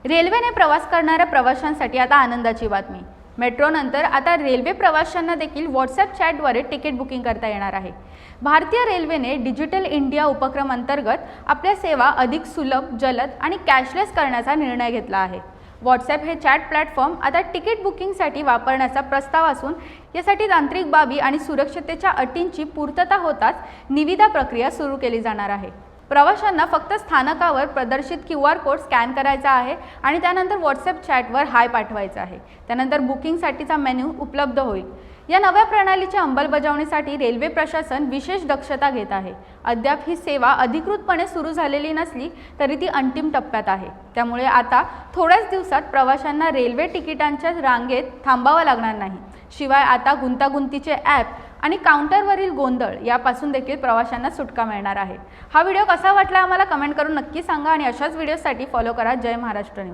रेल्वेने प्रवास करणाऱ्या प्रवाशांसाठी आता आनंदाची बातमी। मेट्रो नंतर आता रेल्वे प्रवाशांना देखील व्हॉट्सॲप चॅटद्वारे तिकीट बुकिंग करता येणार आहे। भारतीय रेल्वेने डिजिटल इंडिया उपक्रम अंतर्गत आपल्या सेवा अधिक सुलभ, जलद आणि कॅशलेस करण्याचा निर्णय घेतला आहे। व्हॉट्सॲप हे चॅट प्लॅटफॉर्म आता तिकीट बुकिंगसाठी वापरण्याचा प्रस्ताव असून यासाठी तांत्रिक बाबी आणि सुरक्षिततेच्या अटींची पूर्तता होताच निविदा प्रक्रिया सुरू केली जाणार आहे। प्रवाशांना फक्त स्थानकावर प्रदर्शित QR कोड स्कॅन करायचा आहे आणि त्यानंतर व्हॉट्सॲप चॅटवर हाय पाठवायचा आहे। त्यानंतर बुकिंगसाठीचा मेन्यू उपलब्ध होईल। या नव्या प्रणालीच्या अंमलबजावणीसाठी रेल्वे प्रशासन विशेष दक्षता घेत आहे। अद्याप ही सेवा अधिकृतपणे सुरू झालेली नसली तरी ती अंतिम टप्प्यात आहे। त्यामुळे आता थोड्याच दिवसात प्रवाशांना रेल्वे तिकिटांच्या रांगेत थांबावं लागणार नाही। शिवाय आता गुंतागुंतीचे ॲप आणि काउंटरवरील गोंधळ यापासून देखील प्रवाशांना सुटका मिळणार आहे। हा व्हिडिओ कसा वाटला आम्हाला कमेंट करून नक्की सांगा आणि अशाच व्हिडिओसाठी फॉलो करा जय महाराष्ट्र न्यूज।